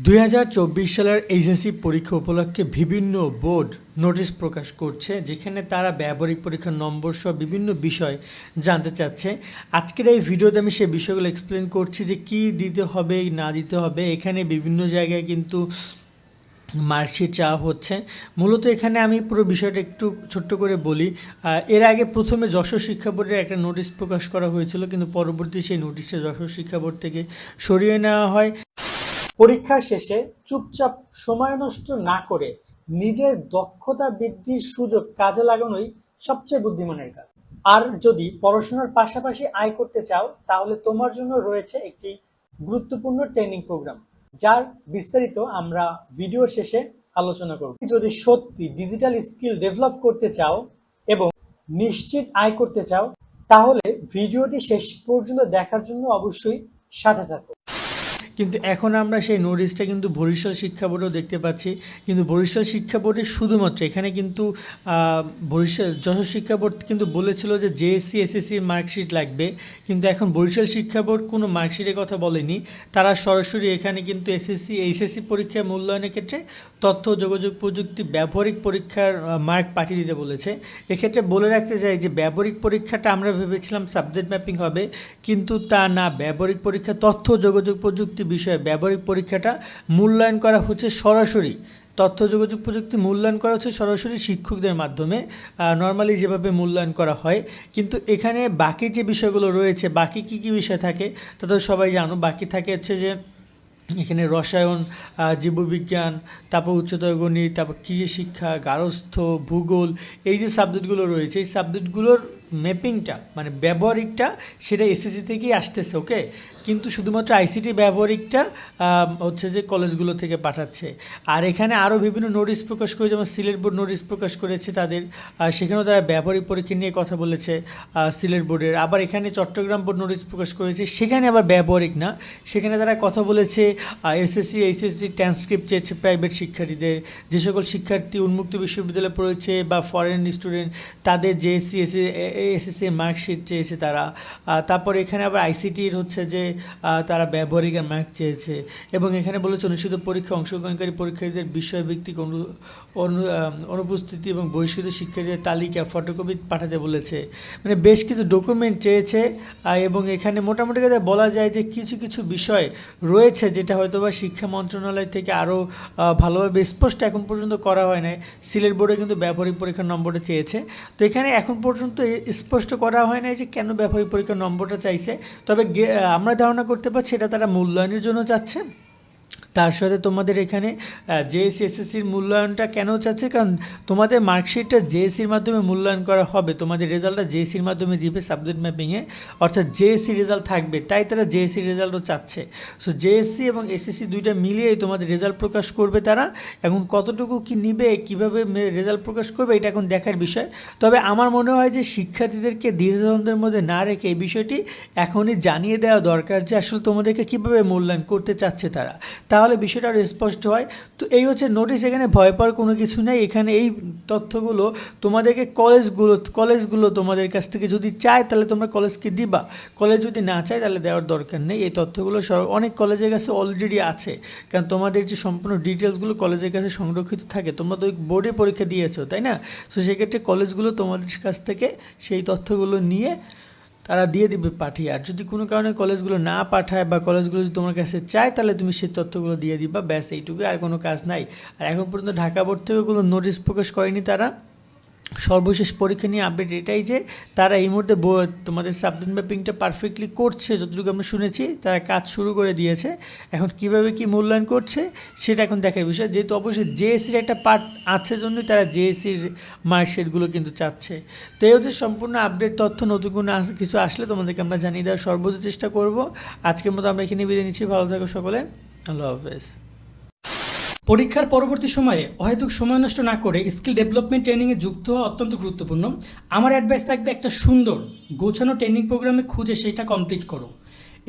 2024 সালের এইচএসসি পরীক্ষা উপলক্ষে বিভিন্ন বোর্ড নোটিশ প্রকাশ করছে, যেখানে তারা ব্যবহারিক পরীক্ষার নম্বর সহ বিভিন্ন বিষয় জানতে চাচ্ছে। আজকের এই ভিডিওতে আমি সেই বিষয়গুলো এক্সপ্লেন করছি যে কি দিতে হবে না দিতে হবে। এখানে বিভিন্ন জায়গায় কিন্তু মার্কশিট চাওয়া হচ্ছে। মূলত এখানে আমি পুরো বিষয়টা একটু ছোট্ট করে বলি। এর আগে প্রথমে যশোর শিক্ষা বোর্ডের একটা নোটিশ প্রকাশ করা হয়েছিল, কিন্তু পরবর্তী সেই নোটিশটা যশোর শিক্ষা বোর্ড থেকে সরিয়ে নেওয়া হয়। পরীক্ষা শেষে চুপচাপ সময় নষ্ট না করে নিজের দক্ষতা বৃদ্ধির সুযোগ কাজে লাগানোই সবচেয়ে বুদ্ধিমানের কাজ। আর যদি পড়াশোনার পাশাপাশি আয় করতে চাও, তাহলে তোমার জন্য রয়েছে একটি গুরুত্বপূর্ণ ট্রেনিং প্রোগ্রাম, যার বিস্তারিত আমরা ভিডিও শেষে আলোচনা করব। যদি সত্যি ডিজিটাল স্কিল ডেভেলপ করতে চাও এবং নিশ্চিত আয় করতে চাও, তাহলে ভিডিওটি শেষ পর্যন্ত দেখার জন্য অবশ্যই সাথে থাকো। কিন্তু এখন আমরা সেই নোটিশটা কিন্তু বরিশাল শিক্ষা বোর্ডেও দেখতে পাচ্ছি, কিন্তু বরিশাল শিক্ষা বোর্ডের শুধুমাত্র এখানে কিন্তু যশোর শিক্ষা বোর্ড কিন্তু বলেছিল যে জেএসসি এসএসসির মার্কশিট লাগবে, কিন্তু এখন বরিশাল শিক্ষা বোর্ড কোনো মার্কশিটের কথা বলেনি। তারা সরাসরি এখানে কিন্তু এসএসসি এইচএসসি পরীক্ষা মূল্যায়নের ক্ষেত্রে তথ্য যোগাযোগ প্রযুক্তি ব্যবহারিক পরীক্ষার মার্ক পাঠিয়ে দিতে বলেছে। এক্ষেত্রে বলে রাখতে চাই যে ব্যবহারিক পরীক্ষাটা আমরা ভেবেছিলাম সাবজেক্ট ম্যাপিং হবে, কিন্তু তা না। ব্যবহারিক পরীক্ষা তথ্য যোগাযোগ প্রযুক্তি বিষয়ে ব্যবহারিক পরীক্ষাটা মূল্যায়ন করা হচ্ছে সরাসরি। তথ্য যোগাযোগ প্রযুক্তি মূল্যায়ন করা হচ্ছে সরাসরি শিক্ষকদের মাধ্যমে, নর্মালি যেভাবে মূল্যায়ন করা হয়। কিন্তু এখানে বাকি যে বিষয়গুলো রয়েছে, বাকি কী কী বিষয় থাকে তা তো সবাই জানো। বাকি থাকে হচ্ছে যে এখানে রসায়ন, জীববিজ্ঞান, তারপর উচ্চতর গণিত, তারপর কৃষি শিক্ষা, গার্হস্থ্য, ভূগোল, এই যে সাবজেক্টগুলো রয়েছে, এই সাবজেক্টগুলোর ম্যাপিংটা মানে ব্যবহারিকটা সেটা এসএসসি থেকেই আসতেছে। ওকে, কিন্তু শুধুমাত্র আইসিটি ব্যবহারিকটা হচ্ছে যে কলেজগুলো থেকে পাঠাচ্ছে। আর এখানে আরও বিভিন্ন নোটিশ প্রকাশ করে, যেমন সিলেট বোর্ড নোটিশ প্রকাশ করেছে তাদের, সেখানেও তারা ব্যবহারিক পরীক্ষা নিয়ে কথা বলেছে সিলেট বোর্ডের। আবার এখানে চট্টগ্রাম বোর্ড নোটিশ প্রকাশ করেছে, সেখানে আবার ব্যবহারিক না, সেখানে তারা কথা বলেছে এসএসসি এইচএসসি ট্রান্সক্রিপ্ট চেয়েছে প্রাইভেট শিক্ষার্থীদের। যে সকল শিক্ষার্থী উন্মুক্ত বিশ্ববিদ্যালয়ে পড়েছে বা ফরেন স্টুডেন্ট, তাদের জেএসসি এসএসসি মার্কশিট চেয়েছে তারা। তারপর এখানে আবার আইসিটির হচ্ছে যে তারা ব্যবহারিকের মার্ক চেয়েছে। এবং এখানে বলেছে অনুষ্ঠিত পরীক্ষা অংশগ্রহণকারী পরীক্ষার্থীদের বিষয়ভিত্তিক অনুপস্থিতি এবং বহিষ্কৃত শিক্ষার্থীদের তালিকা ফটোকপি পাঠাতে বলেছে। মানে বেশ কিছু ডকুমেন্ট চেয়েছে। এবং এখানে মোটামুটি কথা বলা যায় যে কিছু কিছু বিষয় রয়েছে যেটা হয়তো বা শিক্ষা মন্ত্রণালয় থেকে আরও ভালোভাবে স্পষ্ট এখন পর্যন্ত করা হয় নাই। সিলেট বোর্ডে কিন্তু ব্যবহারিক পরীক্ষার নম্বরটা চেয়েছে, তো এখানে এখন পর্যন্ত স্পষ্ট করা হয় নাই যে কেন ব্যবহারিক পরীক্ষার নম্বরটা চাইছে। তবে আমরা ধারণা করতে পারছি এটা তারা মূল্যায়নের জন্য চাচ্ছে। তার সাথে তোমাদের এখানে জেএসসি এসএসসির মূল্যায়নটা কেন চাচ্ছে, কারণ তোমাদের মার্কশিটটা জেএসসির মাধ্যমে মূল্যায়ন করা হবে, তোমাদের রেজাল্টটা জেএসসির মাধ্যমে দিবে সাবজেক্ট ম্যাপিংয়ে, অর্থাৎ জেএসসি রেজাল্ট থাকবে, তাই তারা জেএসসি রেজাল্টও চাচ্ছে। সো জেএসসি এবং এসএসসি দুইটা মিলিয়েই তোমাদের রেজাল্ট প্রকাশ করবে তারা। এখন কতটুকু কি নিবে, কীভাবে রেজাল্ট প্রকাশ করবে, এটা এখন দেখার বিষয়। তবে আমার মনে হয় যে শিক্ষার্থীদেরকে দ্বিধাদ্বন্দ্বের মধ্যে না রেখে এই বিষয়টি এখনই জানিয়ে দেওয়া দরকার যে আসলে তোমাদেরকে কীভাবে মূল্যায়ন করতে চাচ্ছে তারা, তাহলে বিষয়টা আরও স্পষ্ট হয়। তো এই হচ্ছে নোটিশ, এখানে ভয় পাওয়ার কোনো কিছু নেই। এখানে এই তথ্যগুলো তোমাদেরকে কলেজগুলো তোমাদের কাছ থেকে যদি চায় তাহলে তোমরা কলেজকে দিবা, কলেজ যদি না চায় তাহলে দেওয়ার দরকার নেই। এই তথ্যগুলো অনেক কলেজের কাছে অলরেডি আছে, কারণ তোমাদের যে সম্পূর্ণ ডিটেলসগুলো কলেজের কাছে সংরক্ষিত থাকে। তোমরা তো ওই বোর্ডে পরীক্ষা দিয়েছো, তাই না? সো সেক্ষেত্রে কলেজগুলো তোমাদের কাছ থেকে সেই তথ্যগুলো নিয়ে তারা দিয়ে দিবে পাঠিয়ে। আর যদি কোনো কারণে কলেজগুলো না পাঠায় বা কলেজগুলো যদি তোমার কাছে চায়, তাহলে তুমি সেই তথ্যগুলো দিয়ে দিবা, ব্যাস এইটুকু, আর কোনো কাজ নাই। আর এখন পর্যন্ত ঢাকা বোর্ড থেকে কোনো নোটিশ প্রকাশ করেনি তারা। সর্বশেষ পরীক্ষা নিয়ে আপডেট এটাই যে তারা এই মুহূর্তে তোমাদের সাবজেক্ট ম্যাপিংটা পারফেক্টলি করছে, যতটুকু আমরা শুনেছি তারা কাজ শুরু করে দিয়েছে। এখন কিভাবে কি মূল্যায়ন করছে সেটা এখন দেখার বিষয়, যেহেতু অবশ্যই জেএসসির একটা পার্ট আছে জন্যই তারা জেএসসির মার্কশিটগুলো কিন্তু চাচ্ছে। তো এই হচ্ছে সম্পূর্ণ আপডেট তথ্য। নতুন কোনো কিছু আসলে তোমাদেরকে আমরা জানিয়ে দেওয়ার সর্বোচ্চ চেষ্টা করব। আজকের মতো আমরা এখানে বিদায় নিচ্ছি। ভালো থাকো সকলে, আল্লাহ হাফেজ। পরীক্ষার পরবর্তী সময়ে অহেতুক সময় নষ্ট না করে স্কিল ডেভেলপমেন্ট ট্রেনিংয়ে যুক্ত হওয়া অত্যন্ত গুরুত্বপূর্ণ। আমার অ্যাডভাইস থাকবে একটা সুন্দর গোছানো ট্রেনিং প্রোগ্রামে খুঁজে সেটা কমপ্লিট করো,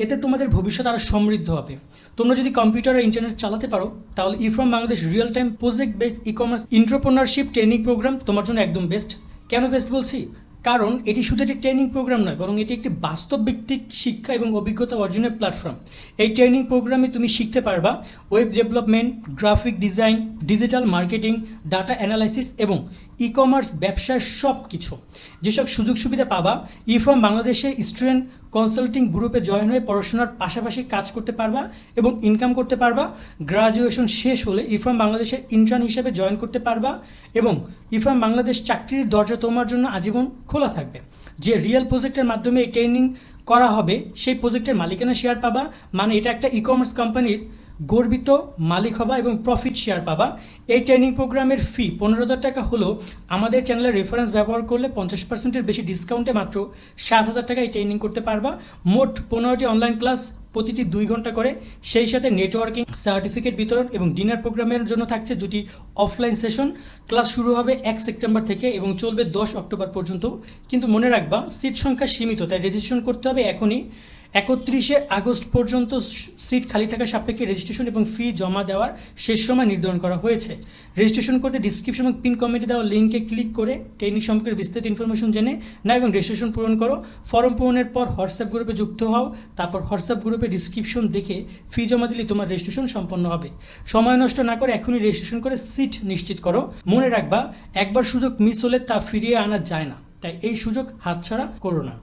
এতে তোমাদের ভবিষ্যৎ আরও সমৃদ্ধ হবে। তোমরা যদি কম্পিউটার আর ইন্টারনেট চালাতে পারো, তাহলে ইফ্রম Bangladesh real time project based e commerce entrepreneurship training program তোমার জন্য একদম বেস্ট। কেন বেস্ট বলছি? কারণ এটি শুধু একটি ট্রেনিং প্রোগ্রাম নয়, বরং এটি একটি বাস্তব ভিত্তিক শিক্ষা এবং অভিজ্ঞতা অর্জনের প্ল্যাটফর্ম। এই ট্রেনিং প্রোগ্রামে তুমি শিখতে পারবা web development, graphic design, digital marketing, data analysis এবং ই কমার্স ব্যবসার সব কিছু। যেসব সুযোগ সুবিধা পাবা, ইফার্ম বাংলাদেশে স্টুডেন্ট কনসাল্টিং গ্রুপে জয়েন হয়ে পড়াশোনার পাশাপাশি কাজ করতে পারবা এবং ইনকাম করতে পারবা। গ্রাজুয়েশন শেষ হলে ইফার্ম বাংলাদেশের ইন্টার্ন হিসেবে জয়েন করতে পারবা এবং ইফার্ম বাংলাদেশ চাকরির দরজা তোমার জন্য আজীবন খোলা থাকবে। যে রিয়েল প্রজেক্টের মাধ্যমে এই ট্রেনিং করা হবে সেই প্রজেক্টের মালিকানা শেয়ার পাবা, মানে এটা একটা ই কমার্স কোম্পানির গর্বিত মালিক হবা এবং প্রফিট শেয়ার পাবা। এই ট্রেনিং প্রোগ্রামের ফি 15,000 টাকা হলেও আমাদের চ্যানেলের রেফারেন্স ব্যবহার করলে 50%-এর বেশি ডিসকাউন্টে মাত্র 7,000 টাকায় ট্রেনিং করতে পারবা। মোট 15টি অনলাইন ক্লাস, প্রতিটি 2 ঘন্টা করে, সেই সাথে নেটওয়ার্কিং, সার্টিফিকেট বিতরণ এবং ডিনার প্রোগ্রামের জন্য থাকছে 2টি অফলাইন সেশন। ক্লাস শুরু হবে 1 সেপ্টেম্বর থেকে এবং চলবে 10 অক্টোবর পর্যন্ত। কিন্তু মনে রাখবা, সিট সংখ্যা সীমিত, তাই রেজিস্ট্রেশন করতে হবে এখনই। 31শে আগস্ট পর্যন্ত সিট খালি থাকা সাপেক্ষে রেজিস্ট্রেশন এবং ফি জমা দেওয়ার শেষ সময় নির্ধারণ করা হয়েছে। রেজিস্ট্রেশন করতে ডিসক্রিপশন এবং পিন কমেন্টে দেওয়া লিঙ্কে ক্লিক করে ট্রেনিং সম্পর্কে বিস্তারিত ইনফরমেশন জেনে নাও এবং রেজিস্ট্রেশন পূরণ করো। ফর্ম পূরণের পর হোয়াটসঅ্যাপ গ্রুপে যুক্ত হও, তারপর হোয়াটসঅ্যাপ গ্রুপে ডিসক্রিপশন দেখে ফি জমা দিলে তোমার রেজিস্ট্রেশন সম্পন্ন হবে। সময় নষ্ট না করে এখনই রেজিস্ট্রেশন করে সিট নিশ্চিত করো। মনে রাখবা, একবার সুযোগ মিস হলে তা ফিরিয়ে আনা যায় না, তাই এই সুযোগ হাতছাড়া করো না।